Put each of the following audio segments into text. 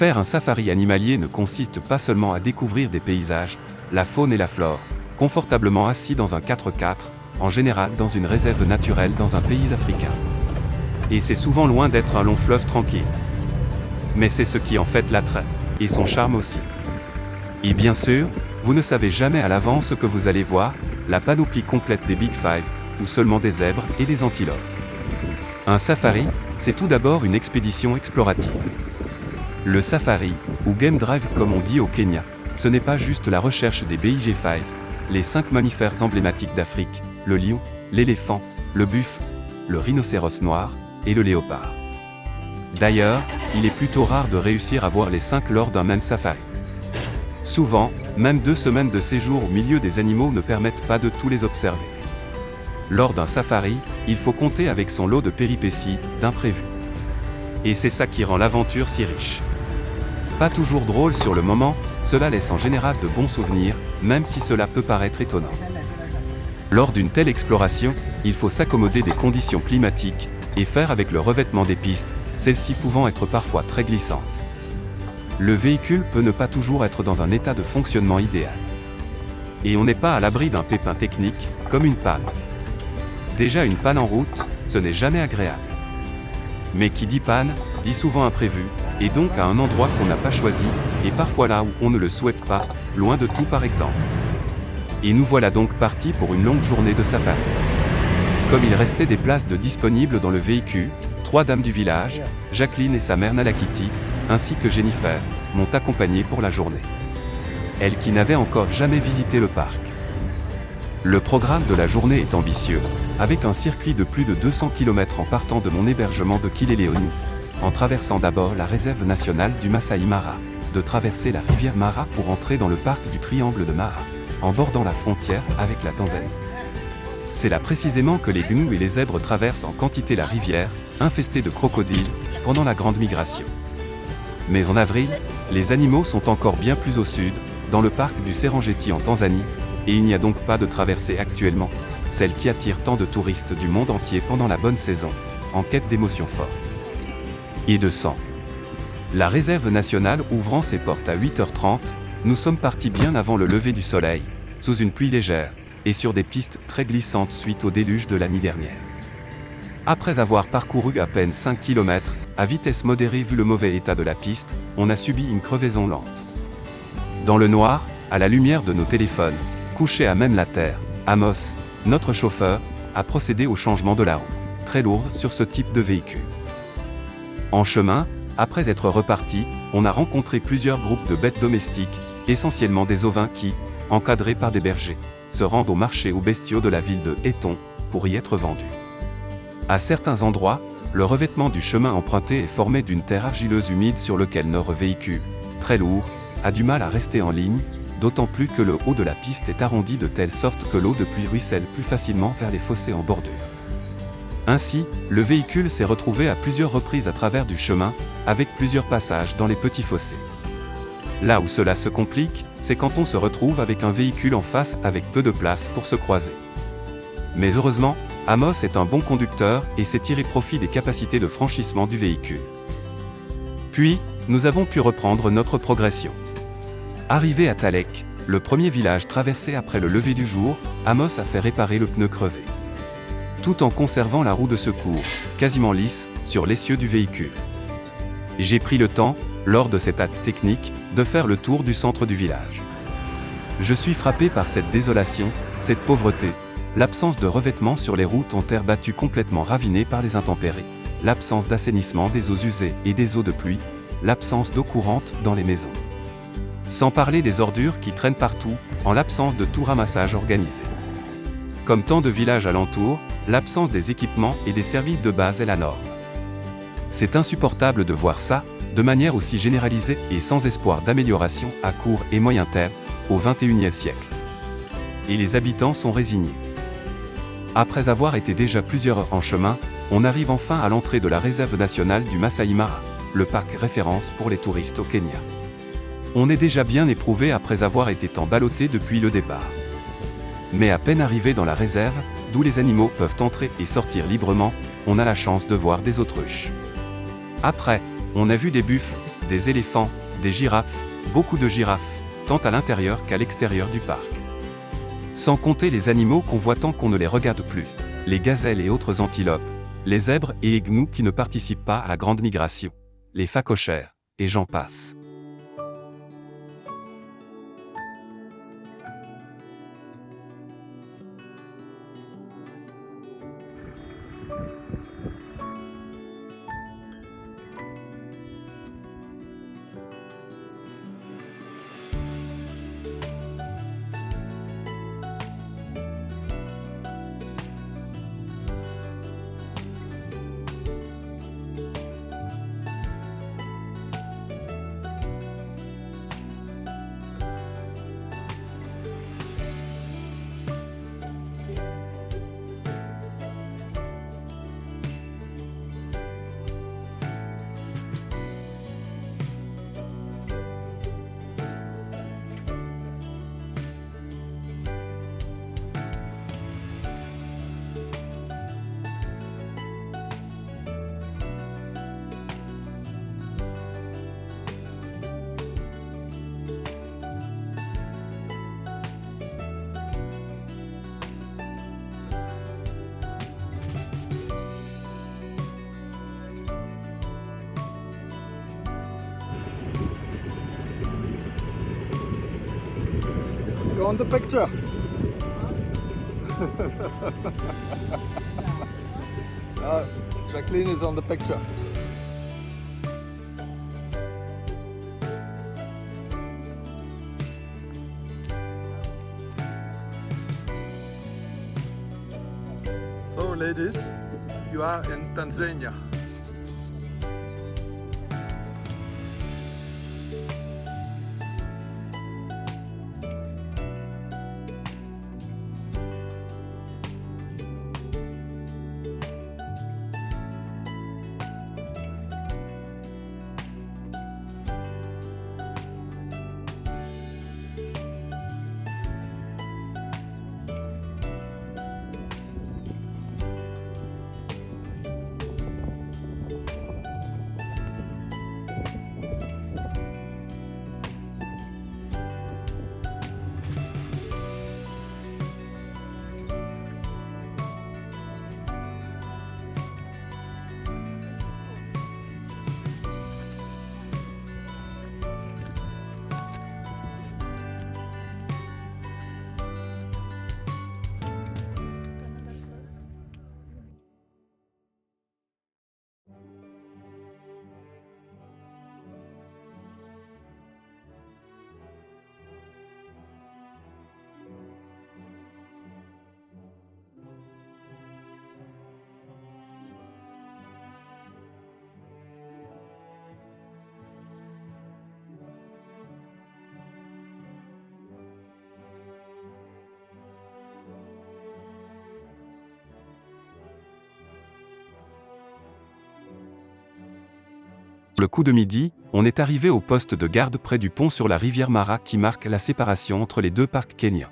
Faire un safari animalier ne consiste pas seulement à découvrir des paysages, la faune et la flore, confortablement assis dans un 4x4, en général dans une réserve naturelle dans un pays africain. Et c'est souvent loin d'être un long fleuve tranquille. Mais c'est ce qui en fait l'attrait, et son charme aussi. Et bien sûr, vous ne savez jamais à l'avance ce que vous allez voir, la panoplie complète des Big Five, ou seulement des zèbres et des antilopes. Un safari, c'est tout d'abord une expédition explorative. Le safari, ou game drive comme on dit au Kenya, ce n'est pas juste la recherche des BIG5, les 5 mammifères emblématiques d'Afrique, le lion, l'éléphant, le buffle, le rhinocéros noir, et le léopard. D'ailleurs, il est plutôt rare de réussir à voir les 5 lors d'un même safari. Souvent, même 2 semaines de séjour au milieu des animaux ne permettent pas de tous les observer. Lors d'un safari, il faut compter avec son lot de péripéties, d'imprévus. Et c'est ça qui rend l'aventure si riche. Pas toujours drôle sur le moment, cela laisse en général de bons souvenirs, même si cela peut paraître étonnant. Lors d'une telle exploration, il faut s'accommoder des conditions climatiques, et faire avec le revêtement des pistes, celles-ci pouvant être parfois très glissantes. Le véhicule peut ne pas toujours être dans un état de fonctionnement idéal. Et on n'est pas à l'abri d'un pépin technique, comme une panne. Déjà une panne en route, ce n'est jamais agréable. Mais qui dit panne, dit souvent imprévu, et donc à un endroit qu'on n'a pas choisi, et parfois là où on ne le souhaite pas, loin de tout par exemple. Et nous voilà donc partis pour une longue journée de safari. Comme il restait des places de disponibles dans le véhicule, 3 dames du village, Jacqueline et sa mère Nalakiti, ainsi que Jennifer, m'ont accompagné pour la journée. Elles qui n'avaient encore jamais visité le parc. Le programme de la journée est ambitieux, avec un circuit de plus de 200 km en partant de mon hébergement de Kileleoni, en traversant d'abord la réserve nationale du Masai Mara, de traverser la rivière Mara pour entrer dans le parc du Triangle de Mara, en bordant la frontière avec la Tanzanie. C'est là précisément que les gnous et les zèbres traversent en quantité la rivière, infestée de crocodiles, pendant la grande migration. Mais en avril, les animaux sont encore bien plus au sud, dans le parc du Serengeti en Tanzanie, et il n'y a donc pas de traversée actuellement, celle qui attire tant de touristes du monde entier pendant la bonne saison, en quête d'émotions fortes. Et de sang. La réserve nationale ouvrant ses portes à 8h30, nous sommes partis bien avant le lever du soleil, sous une pluie légère, et sur des pistes très glissantes suite au déluge de l'année dernière. Après avoir parcouru à peine 5 km, à vitesse modérée vu le mauvais état de la piste, on a subi une crevaison lente. Dans le noir, à la lumière de nos téléphones, couché à même la terre, Amos, notre chauffeur, a procédé au changement de la roue, très lourde sur ce type de véhicule. En chemin, après être reparti, on a rencontré plusieurs groupes de bêtes domestiques, essentiellement des ovins qui, encadrés par des bergers, se rendent au marché aux bestiaux de la ville de Eton, pour y être vendus. À certains endroits, le revêtement du chemin emprunté est formé d'une terre argileuse humide sur lequel notre véhicule, très lourd, a du mal à rester en ligne, d'autant plus que le haut de la piste est arrondi de telle sorte que l'eau de pluie ruisselle plus facilement vers les fossés en bordure. Ainsi, le véhicule s'est retrouvé à plusieurs reprises à travers du chemin, avec plusieurs passages dans les petits fossés. Là où cela se complique, c'est quand on se retrouve avec un véhicule en face avec peu de place pour se croiser. Mais heureusement, Amos est un bon conducteur et s'est tiré profit des capacités de franchissement du véhicule. Puis, nous avons pu reprendre notre progression. Arrivé à Talek, le premier village traversé après le lever du jour, Amos a fait réparer le pneu crevé. Tout en conservant la roue de secours, quasiment lisse, sur l'essieu du véhicule. J'ai pris le temps, lors de cet acte technique, de faire le tour du centre du village. Je suis frappé par cette désolation, cette pauvreté, l'absence de revêtement sur les routes en terre battue complètement ravinée par les intempéries, l'absence d'assainissement des eaux usées et des eaux de pluie, l'absence d'eau courante dans les maisons. Sans parler des ordures qui traînent partout, en l'absence de tout ramassage organisé. Comme tant de villages alentours, l'absence des équipements et des services de base est la norme. C'est insupportable de voir ça, de manière aussi généralisée et sans espoir d'amélioration à court et moyen terme, au XXIe siècle. Et les habitants sont résignés. Après avoir été déjà plusieurs heures en chemin, on arrive enfin à l'entrée de la réserve nationale du Masai Mara, le parc référence pour les touristes au Kenya. On est déjà bien éprouvé après avoir été tant ballotté depuis le départ. Mais à peine arrivé dans la réserve, d'où les animaux peuvent entrer et sortir librement, on a la chance de voir des autruches. Après, on a vu des buffles, des éléphants, des girafes, beaucoup de girafes, tant à l'intérieur qu'à l'extérieur du parc. Sans compter les animaux qu'on voit tant qu'on ne les regarde plus, les gazelles et autres antilopes, les zèbres et les gnous qui ne participent pas à la grande migration, les phacochères, et j'en passe. You're on the picture. Jacqueline is on the picture. So ladies, you are in Tanzania. Le coup de midi, on est arrivé au poste de garde près du pont sur la rivière Mara qui marque la séparation entre les deux parcs kenyans.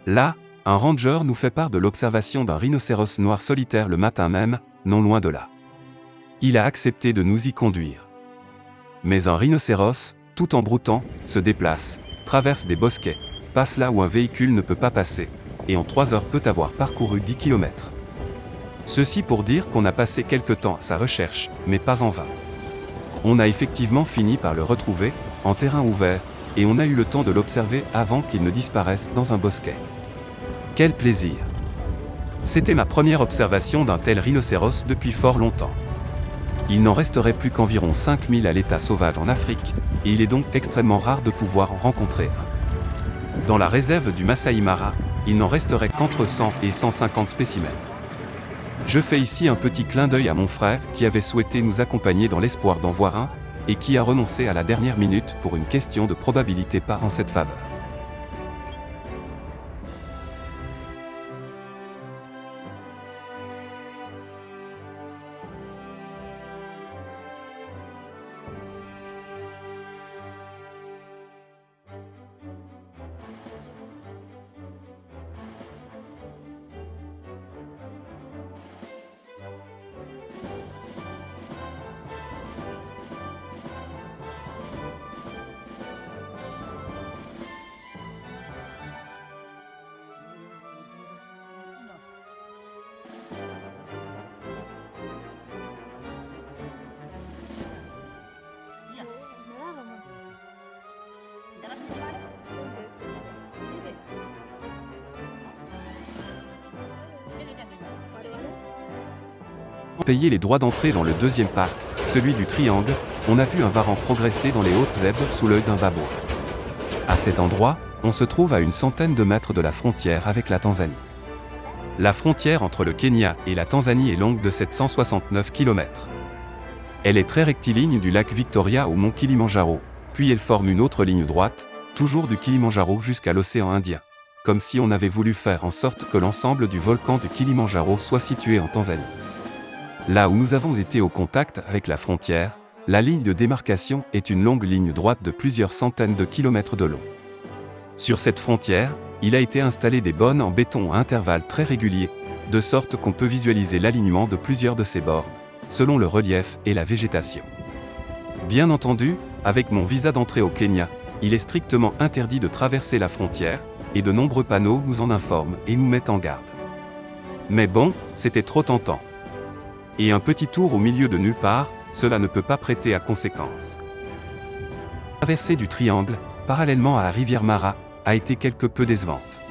Là, un ranger nous fait part de l'observation d'un rhinocéros noir solitaire le matin même, non loin de là. Il a accepté de nous y conduire. Mais un rhinocéros, tout en broutant, se déplace, traverse des bosquets, passe là où un véhicule ne peut pas passer, et en 3 heures peut avoir parcouru 10 km. Ceci pour dire qu'on a passé quelque temps à sa recherche, mais pas en vain. On a effectivement fini par le retrouver, en terrain ouvert, et on a eu le temps de l'observer avant qu'il ne disparaisse dans un bosquet. Quel plaisir! C'était ma première observation d'un tel rhinocéros depuis fort longtemps. Il n'en resterait plus qu'environ 5000 à l'état sauvage en Afrique, et il est donc extrêmement rare de pouvoir en rencontrer un. Dans la réserve du Masai Mara, il n'en resterait qu'entre 100 et 150 spécimens. Je fais ici un petit clin d'œil à mon frère qui avait souhaité nous accompagner dans l'espoir d'en voir un, et qui a renoncé à la dernière minute pour une question de probabilité pas en cette faveur. Payer les droits d'entrée dans le deuxième parc, celui du Triangle, on a vu un varan progresser dans les hautes zèbres sous l'œil d'un babouin. À cet endroit, on se trouve à une centaine de mètres de la frontière avec la Tanzanie. La frontière entre le Kenya et la Tanzanie est longue de 769 km. Elle est très rectiligne du lac Victoria au mont Kilimandjaro, puis elle forme une autre ligne droite, toujours du Kilimandjaro jusqu'à l'océan Indien. Comme si on avait voulu faire en sorte que l'ensemble du volcan du Kilimandjaro soit situé en Tanzanie. Là où nous avons été au contact avec la frontière, la ligne de démarcation est une longue ligne droite de plusieurs centaines de kilomètres de long. Sur cette frontière, il a été installé des bornes en béton à intervalles très réguliers, de sorte qu'on peut visualiser l'alignement de plusieurs de ces bornes, selon le relief et la végétation. Bien entendu, avec mon visa d'entrée au Kenya, il est strictement interdit de traverser la frontière, et de nombreux panneaux nous en informent et nous mettent en garde. Mais bon, c'était trop tentant. Et un petit tour au milieu de nulle part, cela ne peut pas prêter à conséquence. La traversée du Triangle, parallèlement à la rivière Mara, a été quelque peu décevante.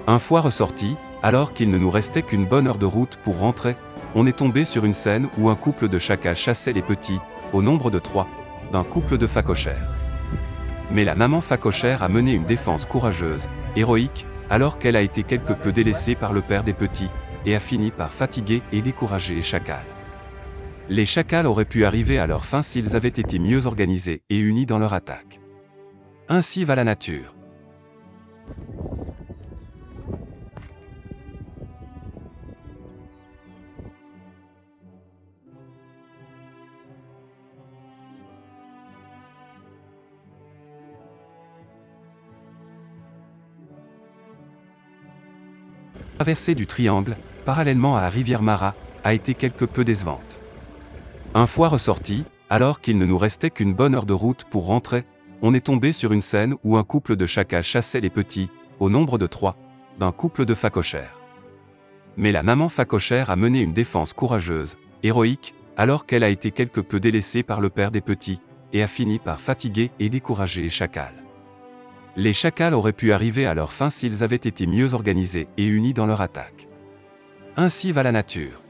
Une fois ressorti, alors qu'il ne nous restait qu'une bonne heure de route pour rentrer, on est tombé sur une scène où un couple de chacals chassait les petits, au nombre de 3, d'un couple de phacochères. Mais la maman phacochère a mené une défense courageuse, héroïque, alors qu'elle a été quelque peu délaissée par le père des petits, et a fini par fatiguer et décourager les chacals. Les chacals auraient pu arriver à leur fin s'ils avaient été mieux organisés et unis dans leur attaque. Ainsi va la nature. La traversée du Triangle, parallèlement à la rivière Mara, a été quelque peu décevante. Une fois ressorti, alors qu'il ne nous restait qu'une bonne heure de route pour rentrer, on est tombé sur une scène où un couple de chacals chassait les petits, au nombre de 3, d'un couple de phacochères. Mais la maman phacochère a mené une défense courageuse, héroïque, alors qu'elle a été quelque peu délaissée par le père des petits, et a fini par fatiguer et décourager les chacals. Les chacals auraient pu arriver à leur fin s'ils avaient été mieux organisés et unis dans leur attaque. Ainsi va la nature.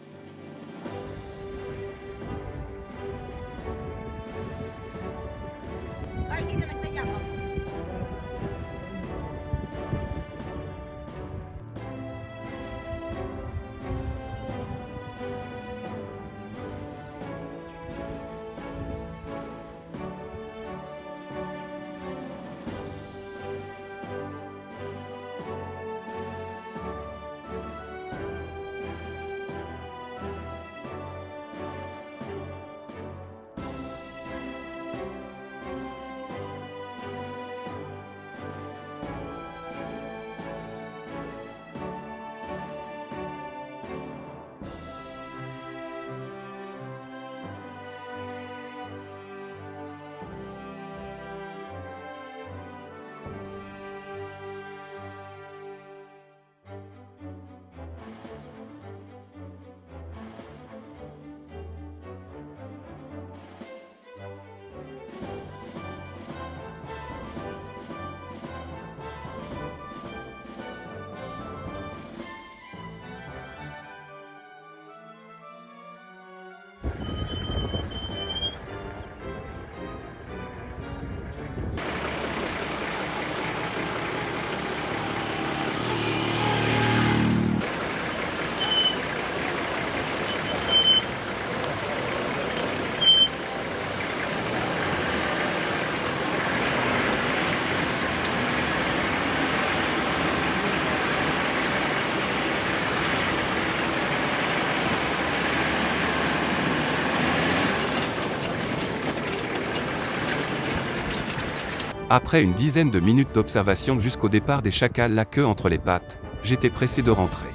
Après une dizaine de minutes d'observation jusqu'au départ des chacals la queue entre les pattes, j'étais pressé de rentrer.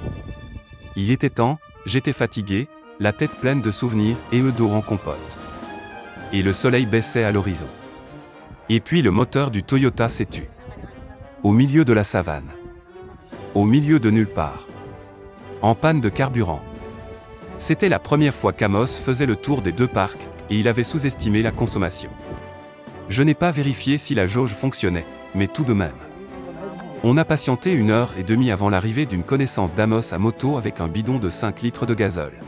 Il était temps, j'étais fatigué, la tête pleine de souvenirs et le dos en compote. Et le soleil baissait à l'horizon. Et puis le moteur du Toyota s'est tu. Au milieu de la savane. Au milieu de nulle part. En panne de carburant. C'était la première fois qu'Amos faisait le tour des deux parcs, et il avait sous-estimé la consommation. Je n'ai pas vérifié si la jauge fonctionnait, mais tout de même. On a patienté 1h30 avant l'arrivée d'une connaissance d'Amos à moto avec un bidon de 5 litres de gazole.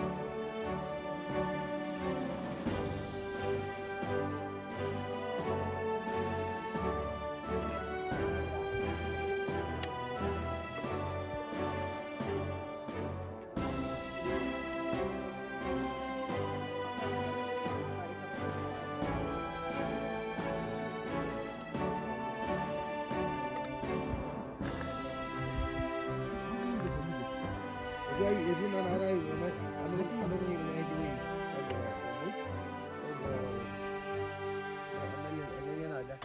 جاي يدين انا راي انا جاي من اي جوي انا هنا ده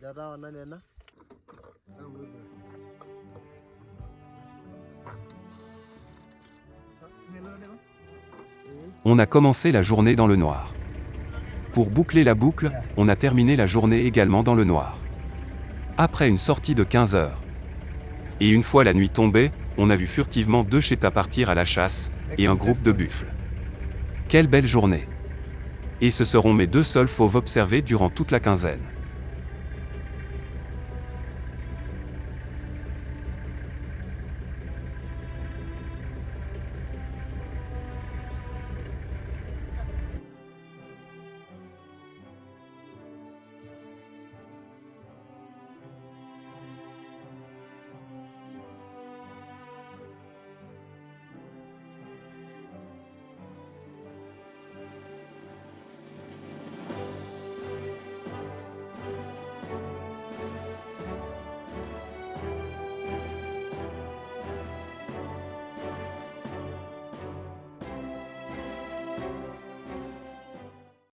جرا انا هنا On a commencé la journée dans le noir. Pour boucler la boucle, on a terminé la journée également dans le noir. Après une sortie de 15 heures. Et une fois la nuit tombée, on a vu furtivement 2 cheetahs partir à la chasse, et un groupe de buffles. Quelle belle journée! Et ce seront mes 2 seuls fauves observés durant toute la quinzaine.